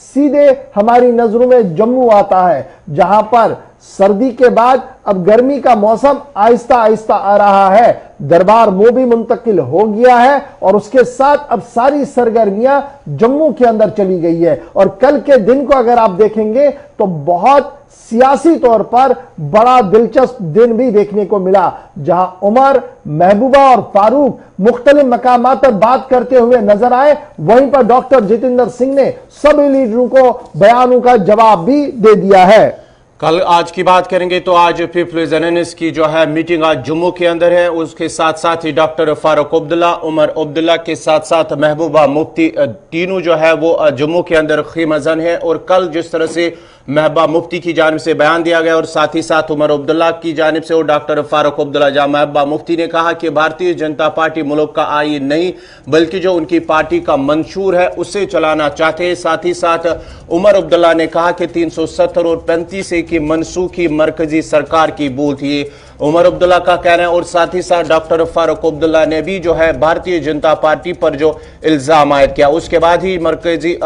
सीधे हमारी नजरों में जम्मू आता है, जहां पर सर्दी के बाद अब गर्मी का मौसम आहिस्ता आहिस्ता आ रहा है। दरबार मूव भी मुंतकिल हो गया है और उसके साथ अब सारी सरगर्मियां जम्मू के अंदर चली गई है। और कल के दिन को अगर आप देखेंगे तो बहुत सियासी तौर पर बड़ा दिलचस्प दिन भी देखने को मिला, जहां उमर, महबूबा और फारूक मुख्तलिफ मकामात पर बात करते हुए नजर आए। वहीं पर डॉक्टर जितेंद्र सिंह ने सभी लीडरों को बयानों का जवाब भी दे दिया है। कल आज की बात करेंगे तो आज पीपल्स एनएनएस की जो है मीटिंग आज जम्मू के अंदर है। उसके साथ साथ ही डॉक्टर फारूक अब्दुल्ला, उमर अब्दुल्ला के साथ साथ महबूबा मुफ्ती तीनों जो है वो जम्मू के अंदर खीमजन है। और कल जिस तरह से महबूबा मुफ्ती की जानिब से बयान दिया गया और साथ ही साथ उमर अब्दुल्ला की जानिब से और डॉक्टर फारूक अब्दुल्ला, जहां महबूबा मुफ्ती ने कहा कि भारतीय जनता पार्टी मुल्क का आईन नहीं बल्कि जो उनकी पार्टी का मंशूर है उसे चलाना चाहते हैं। साथ ही साथ उमर अब्दुल्ला ने कहा कि 370 और 35 की मनसूखी मरकजी सरकार की भूल थी, उमर अब्दुल्ला का कहना है। और साथ ही साथ डॉक्टर फारूक अब्दुल्ला ने भी जो है भारतीय जनता पार्टी पर जो इल्जाम आयद किया। उसके बाद ही मरकजी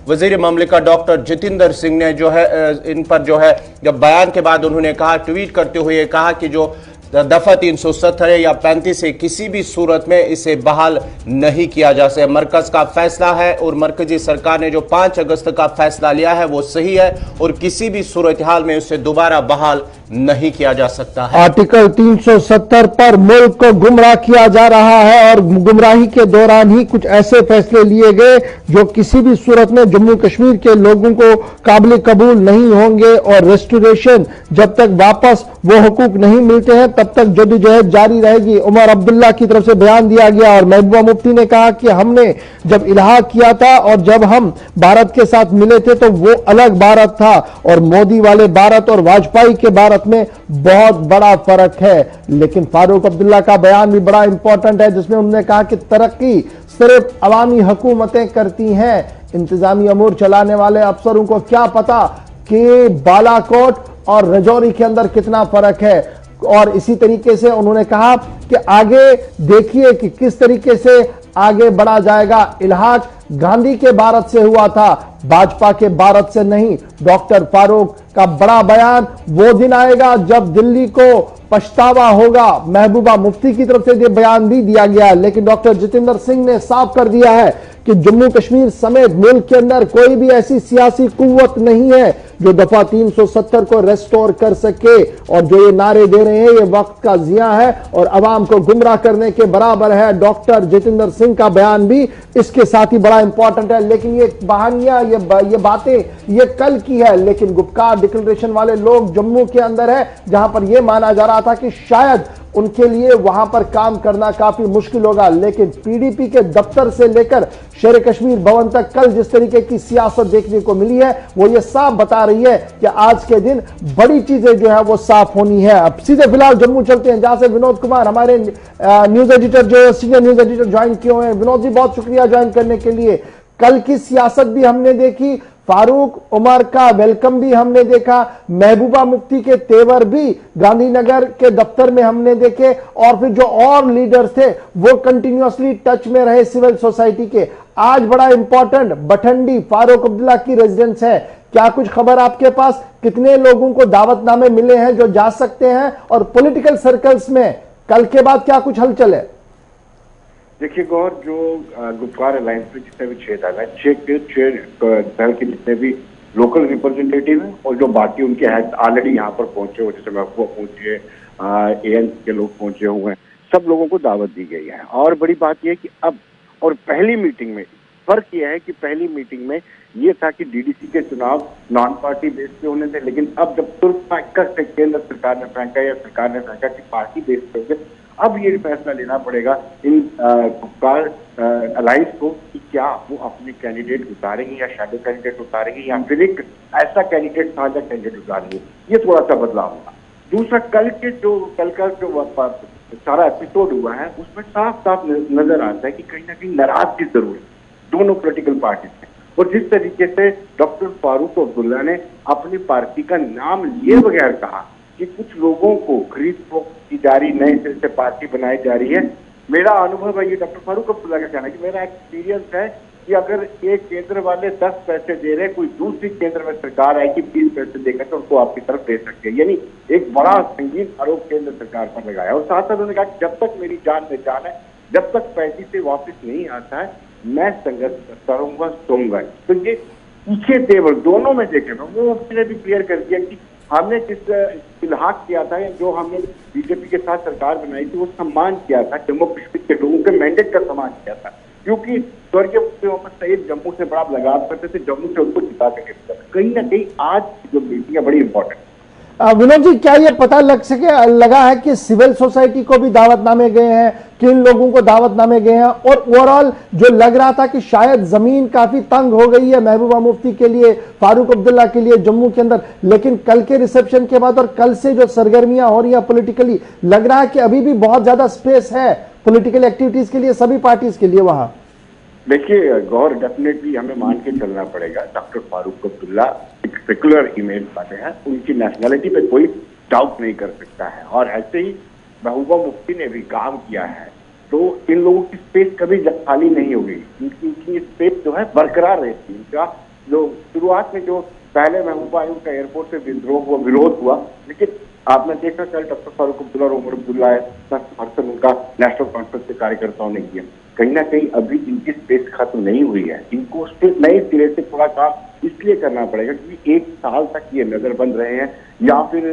वजीर ममलिकत डॉक्टर जितेंद्र सिंह ने जो है इन पर जो है जब बयान के बाद उन्होंने कहा, ट्वीट करते हुए कहा कि जो दफा 370 या 35 से किसी भी सूरत में इसे बहाल नहीं किया जा सकता। मरकज का फैसला है और मरकजी सरकार ने जो 5 अगस्त का फैसला लिया है वो सही है और किसी भी सूरत हाल में उसे दोबारा बहाल नहीं किया जा सकता है। आर्टिकल 370 पर मुल्क को गुमराह किया जा रहा है और गुमराही के दौरान ही कुछ ऐसे फैसले लिए गए जो किसी भी सूरत में जम्मू कश्मीर के लोगों को काबिल कबूल नहीं होंगे। और रेस्टोरेशन जब तक वापस वो हुकूक नहीं मिलते हैं तब तक जदोजहद जारी रहेगी। उमर अब्दुल्ला की तरफ से बयान दिया गया और महबूबा मुफ्ती ने कहा कि हमने जब इलाहा किया था और जब हम भारत के साथ मिले थे तो वो अलग भारत था और मोदी वाले भारत और वाजपेयी के भारत में बहुत बड़ा फर्क है। लेकिन फारूक अब्दुल्ला का बयान भी बड़ा इंपॉर्टेंट है, जिसमें उन्होंने कहा कि तरक्की सिर्फ अवामी हुकूमतें करती हैं, इंतजामी अमूर चलाने वाले अफसरों को क्या पता कि बालाकोट और रजौरी के अंदर कितना फर्क है। और इसी तरीके से उन्होंने कहा कि आगे देखिए कि किस तरीके से आगे बढ़ा जाएगा। इल्हाक गांधी के भारत से हुआ था, भाजपा के भारत से नहीं। डॉक्टर फारूक का बड़ा बयान, वो दिन आएगा जब दिल्ली को पछतावा होगा। महबूबा मुफ्ती की तरफ से ये बयान भी दिया गया, लेकिन डॉक्टर जितेंद्र सिंह ने साफ कर दिया है कि जम्मू कश्मीर समेत मुल्क के अंदर कोई भी ऐसी सियासी कुव्वत नहीं है जो दफा 370 को रेस्टोर कर सके। और जो ये नारे दे रहे हैं ये वक्त का जिया है और अवाम को गुमराह करने के बराबर है। डॉक्टर जितेंद्र सिंह का बयान भी इसके साथ ही बड़ा इंपॉर्टेंट है। लेकिन ये बहानियां, ये बातें ये कल की है, लेकिन गुपकार डिक्लेरेशन वाले लोग जम्मू के अंदर है, जहां पर यह माना जा रहा था कि शायद उनके लिए वहां पर काम करना काफी मुश्किल होगा। लेकिन पीडीपी के दफ्तर से लेकर शेर कश्मीर भवन तक कल जिस तरीके की सियासत देखने को मिली है वो ये साफ बता रही है कि आज के दिन बड़ी चीजें जो है वो साफ होनी है। अब सीधे फिलहाल जम्मू चलते हैं, जहां से विनोद कुमार हमारे न्यूज एडिटर जो सीनियर न्यूज एडिटर ज्वाइन किए हुए हैं। विनोद जी, बहुत शुक्रिया ज्वाइन करने के लिए। कल की सियासत भी हमने देखी, फारूक उमर का वेलकम भी हमने देखा, महबूबा मुफ्ती के तेवर भी गांधीनगर के दफ्तर में हमने देखे और फिर जो और लीडर्स थे वो कंटिन्यूअसली टच में रहे सिविल सोसाइटी के। आज बड़ा इंपॉर्टेंट बठंडी फारूक अब्दुल्ला की रेजिडेंस है, क्या कुछ खबर आपके पास? कितने लोगों को दावतनामे मिले हैं जो जा सकते हैं और पॉलिटिकल सर्कल्स में कल के बाद क्या कुछ हलचल है? देखिए गौर, जो गुप्कार अलायंस में जितने भी 6 दल है, 6 दल के जितने भी लोकल रिप्रेजेंटेटिव हैं और जो बाकी उनके हेड ऑलरेडी यहाँ पर पहुंचे हुए, जैसे महबूबा पहुंची है, एएन के लोग पहुंचे हुए हैं, सब लोगों को दावत दी गई है। और बड़ी बात यह है कि अब और पहली मीटिंग में फर्क यह है कि पहली मीटिंग में ये था कि डीडीसी के चुनाव नॉन पार्टी बेस पे होने थे, लेकिन अब जब तुरंत केंद्र सरकार ने फेंका या सरकार ने फेंका कि पार्टी बेस पे होंगे, अब ये फैसला लेना पड़ेगा इन गुप्कार अलायंस को कि क्या वो अपने कैंडिडेट उतारेंगे या शैडो कैंडिडेट उतारेंगे या फिर एक ऐसा कैंडिडेट साझा कैंडिडेट उतारेंगे। ये थोड़ा सा बदलाव होगा। दूसरा, कल का जो सारा एपिसोड हुआ है उसमें साफ साफ नजर आता है कि कहीं ना कहीं नाराजगी जरूर है दोनों पोलिटिकल पार्टी से। और जिस तरीके से डॉक्टर फारूक अब्दुल्ला ने अपनी पार्टी का नाम लिए बगैर कहा कि कुछ लोगों को खरीद फरोख्त की जा रही, नए सिरे से पार्टी बनाई जा रही है। मेरा अनुभव है, ये डॉक्टर फारूक अब्दुल्ला का कहना है कि मेरा एक्सपीरियंस है कि अगर एक केंद्र वाले 10 पैसे दे रहे, कोई दूसरी केंद्र में सरकार आएगी 20 पैसे देकर तो उनको आपकी तरफ दे सकते हैं। यानी एक बड़ा संगीन आरोप केंद्र सरकार पर लगाया। और साथ साथ उन्होंने कहा कि जब तक मेरी जान में जान है, जब तक पैसे से वापस नहीं आता है, मैं संघर्ष करता रहूंगा, सोऊंगा। तो ये पीछे टेबल दोनों में देखे, वो उसने भी क्लियर कर दिया कि हमने जिस इल्हाक किया था, जो हमने बीजेपी के साथ सरकार बनाई थी, वो सम्मान किया था, जम्मू कश्मीर के लोगों के मैंडेट का सम्मान किया था, क्योंकि स्वर्गीय मुफ्ती मोहम्मद सईद जम्मू से बड़ा लगाव करते थे, जम्मू से उनको जिता के देता था। कहीं ना कहीं आज जो मीटिंग है बड़ी इंपॉर्टेंट। विनोद जी, क्या ये पता लगा है कि सिविल सोसाइटी को भी दावतनामे गए हैं, किन लोगों को दावतनामे गए हैं, और ओवरऑल जो लग रहा था कि शायद जमीन काफी तंग हो गई है महबूबा मुफ्ती के लिए, फारूक अब्दुल्ला के लिए जम्मू के अंदर, लेकिन कल के रिसेप्शन के बाद और कल से जो सरगर्मियां हो रही है पॉलिटिकली, लग रहा है कि अभी भी बहुत ज्यादा स्पेस है पॉलिटिकल एक्टिविटीज के लिए, सभी पार्टीज के लिए वहां। देखिए गौर, डेफिनेटली हमें मान के चलना पड़ेगा, डॉक्टर फारूक अब्दुल्ला एक सेकुलर इमेज वाले हैं, उनकी नेशनैलिटी पे कोई डाउट नहीं कर सकता है। और ऐसे ही महबूबा मुफ्ती ने भी काम किया है, तो इन लोगों की स्पेस कभी खाली नहीं होगी, इनकी स्पेस जो है बरकरार रहती है। इनका जो शुरुआत में जो पहले महबूबा आई, उनका एयरपोर्ट से विरोध हुआ, लेकिन आपने देखा कल डॉक्टर फारूक अब्दुल्ला और उमर अब्दुल्ला है, समर्थन उनका नेशनल कॉन्फ्रेंस के कार्यकर्ताओं ने किया। कहीं ना कहीं अभी इनकी स्पेस खत्म नहीं हुई है, इनको नए सिरे से थोड़ा काम इसलिए करना पड़ेगा क्योंकि 1 साल तक ये नजरबंद रहे हैं या फिर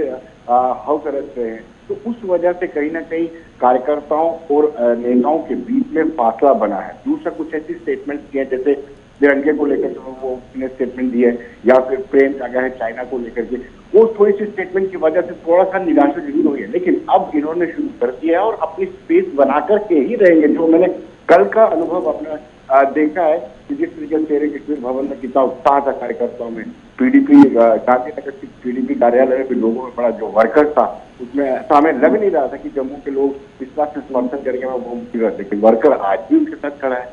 हाउस अरेस्ट रहे हैं, तो उस वजह से कहीं ना कहीं कार्यकर्ताओं और नेताओं के बीच में फासला बना है। दूसरा कुछ ऐसी स्टेटमेंट किए जैसे तिरंगे को लेकर वो स्टेटमेंट दिए, या फिर प्रेम जागा है चाइना को लेकर के, वो थोड़ी सी स्टेटमेंट की वजह से थोड़ा सा निराशा जरूर हुई है, लेकिन अब इन्होंने शुरू कर दिया है और अपनी स्पेस बना करके ही रहेंगे। जो मैंने कल का अनुभव अपना देखा है कि जिस तरीके से शेर कश्मीर भवन में कितना उत्साह था कार्यकर्ताओं में, पीडीपी गांधीनगर पीडीपी कार्यालय में भी लोगों में बड़ा जो वर्कर था, उसमें ऐसा हमें लग नहीं रहा था कि जम्मू के लोग इस बात से समर्थन करेंगे, वो मुमकिन है, लेकिन वर्कर आज भी उनके साथ खड़ा है।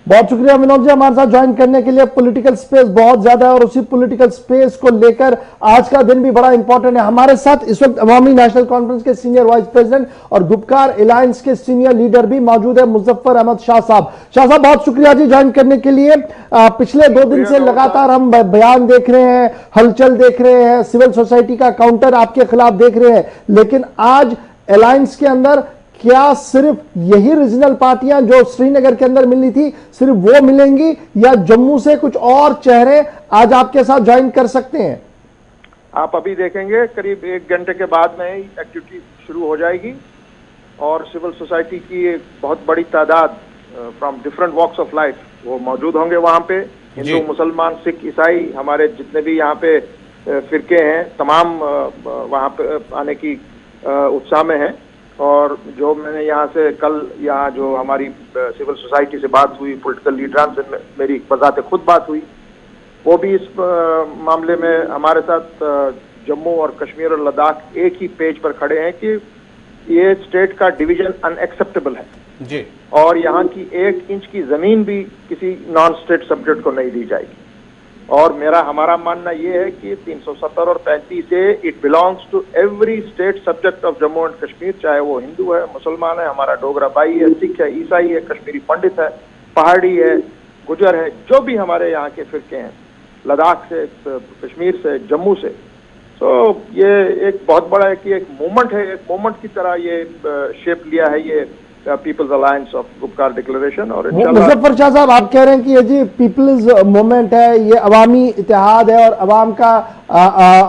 बहुत शुक्रिया विनोद जी हमारे साथ ज्वाइन करने के लिए। पॉलिटिकल स्पेस बहुत ज्यादा है और उसी पॉलिटिकल स्पेस को लेकर आज का दिन भी बड़ा इंपॉर्टेंट है। हमारे साथ इस वक्त अवामी नेशनल कॉन्फ्रेंस के सीनियर वाइस प्रेसिडेंट और गुपकार अलायंस के सीनियर लीडर भी मौजूद है, मुजफ्फर अहमद शाह साहब। शाह साहब, बहुत शुक्रिया जी ज्वाइन करने के लिए। पिछले 2 दिन से लगातार हम बयान देख रहे हैं, हलचल देख रहे हैं, सिविल सोसाइटी का काउंटर आपके खिलाफ देख रहे हैं, लेकिन आज अलायंस के अंदर क्या सिर्फ यही रीजनल पार्टियां जो श्रीनगर के अंदर मिली थी सिर्फ वो मिलेंगी, या जम्मू से कुछ और चेहरे आज आपके साथ ज्वाइन कर सकते हैं? आप अभी देखेंगे करीब 1 घंटे के बाद में ही एक्टिविटी शुरू हो जाएगी और सिविल सोसाइटी की एक बहुत बड़ी तादाद from different walks of life वो मौजूद होंगे वहां पे। हिंदू, मुसलमान, सिख, ईसाई, हमारे जितने भी यहाँ पे फिरके हैं, तमाम वहां पे आने की उत्साह में है। और जो मैंने यहाँ से कल यहाँ जो हमारी सिविल सोसाइटी से बात हुई, पॉलिटिकल लीडरान से मेरी बजाते खुद बात हुई, वो भी इस मामले में हमारे साथ जम्मू और कश्मीर और लद्दाख एक ही पेज पर खड़े हैं कि ये स्टेट का डिवीजन अनएक्सेप्टेबल है जी, और यहाँ की 1 इंच की जमीन भी किसी नॉन स्टेट सब्जेक्ट को नहीं दी जाएगी। और हमारा मानना ये है कि 370 और 35 से it belongs to every state subject of Jammu and Kashmir, चाहे वो हिंदू है, मुसलमान है, हमारा डोगरा भाई है, सिख है, ईसाई है, कश्मीरी पंडित है, पहाड़ी है, गुजर है, जो भी हमारे यहाँ के फिरके हैं, लद्दाख से, कश्मीर से, जम्मू से। तो ये एक बहुत बड़ा है कि एक मूवमेंट है, एक मूवमेंट की तरह ये शेप लिया है ये peoples alliance of Gupkar declaration. और मुजफ्फर शाह साहब, आप कह रहे हैं कि ये जी पीपल्स मूवमेंट है, ये अवामी इत्तेहाद है और अवाम का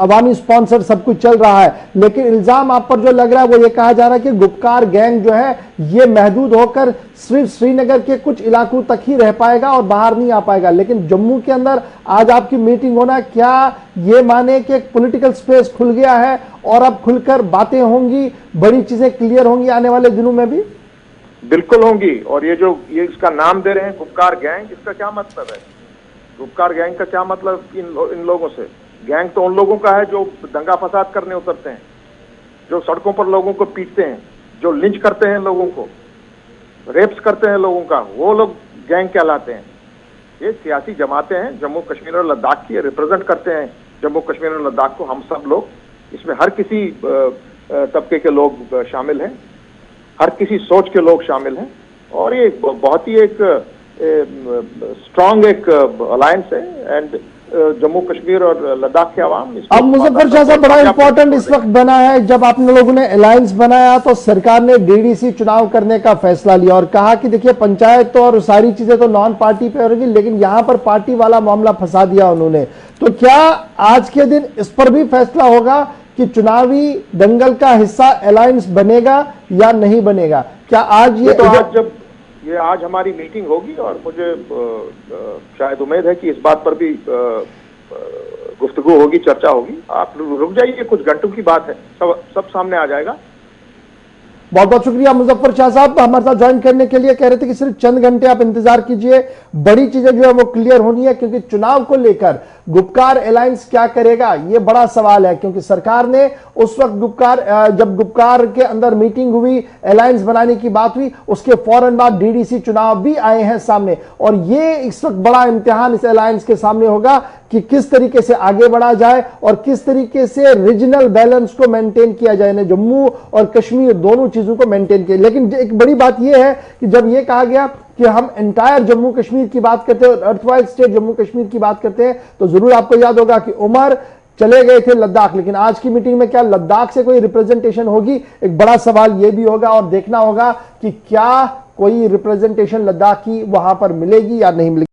अवामी स्पॉन्सर सब कुछ चल रहा है, लेकिन इल्जाम आप पर जो लग रहा है वो ये कहा जा रहा है कि गुपकार गैंग जो है ये महदूद होकर सिर्फ श्रीनगर के कुछ इलाकों तक ही रह पाएगा और बाहर नहीं आ पाएगा। लेकिन जम्मू के अंदर आज आपकी मीटिंग होना, क्या ये माने कि एक पॉलिटिकल स्पेस खुल गया है और अब खुलकर बातें होंगी, बड़ी चीजें क्लियर होंगी आने वाले दिनों में भी? बिल्कुल होंगी। और ये इसका नाम दे रहे हैं गुपकार गैंग, इसका क्या मतलब है? गुपकार गैंग का क्या मतलब इन लोगों से? गैंग तो उन लोगों का है जो दंगा फसाद करने उतरते हैं, जो सड़कों पर लोगों को पीटते हैं, जो लिंच करते हैं लोगों को, रेप्स करते हैं लोगों का, वो लोग गैंग कहलाते हैं। ये सियासी जमातें हैं, जम्मू कश्मीर और लद्दाख की रिप्रेजेंट करते हैं जम्मू कश्मीर और लद्दाख को। हम सब लोग इसमें हर किसी तबके के लोग शामिल हैं, हर किसी सोच के लोग शामिल हैं, और ये बहुत ही एक स्ट्रॉन्ग एक अलायंस है एंड जम्मू कश्मीर और लद्दाख के आवाम अब मुजफ्फर शाह साहब बड़ा इंपॉर्टेंट इस वक्त बना है, जब आप लोगों ने अलायंस बनाया तो सरकार ने डीडीसी चुनाव करने का फैसला लिया और कहा कि देखिए पंचायत तो और सारी चीजें तो नॉन पार्टी पे होगी, लेकिन यहां पर पार्टी वाला मामला फंसा दिया उन्होंने। तो क्या आज के दिन इस पर भी फैसला होगा कि चुनावी दंगल का हिस्सा अलायंस बनेगा या नहीं बनेगा? क्या आज ये तो आज हमारी मीटिंग होगी और मुझे शायद उम्मीद है कि इस बात पर भी गुफ्तगू होगी, चर्चा होगी। आप रुक जाइए, कुछ घंटों की बात है, सब सामने आ जाएगा। बहुत बहुत शुक्रिया मुजफ्फर शाह साहब हमारे साथ ज्वाइन करने के लिए। कह रहे थे कि सिर्फ चंद घंटे आप इंतजार कीजिए, बड़ी चीजें जो है वो क्लियर होनी है, क्योंकि चुनाव को लेकर गुपकार अलायंस क्या करेगा ये बड़ा सवाल है। क्योंकि सरकार ने उस वक्त जब गुपकार के अंदर मीटिंग हुई, अलायंस बनाने की बात हुई, उसके फौरन बाद डीडीसी चुनाव भी आए हैं सामने, और ये इस वक्त बड़ा इम्तिहान इस अलायंस के सामने होगा कि किस तरीके से आगे बढ़ा जाए और किस तरीके से रीजनल बैलेंस को मेंटेन किया जाए, जम्मू और कश्मीर दोनों चीजों को मेंटेन किया। लेकिन एक बड़ी बात यह है कि जब यह कहा गया कि हम एंटायर जम्मू कश्मीर की बात करते हैं और अर्थवाइज स्टेट जम्मू कश्मीर की बात करते हैं, तो जरूर आपको याद होगा कि उमर चले गए थे लद्दाख, लेकिन आज की मीटिंग में क्या लद्दाख से कोई रिप्रेजेंटेशन होगी? एक बड़ा सवाल यह भी होगा और देखना होगा कि क्या कोई रिप्रेजेंटेशन लद्दाख की वहां पर मिलेगी या नहीं मिलेगी।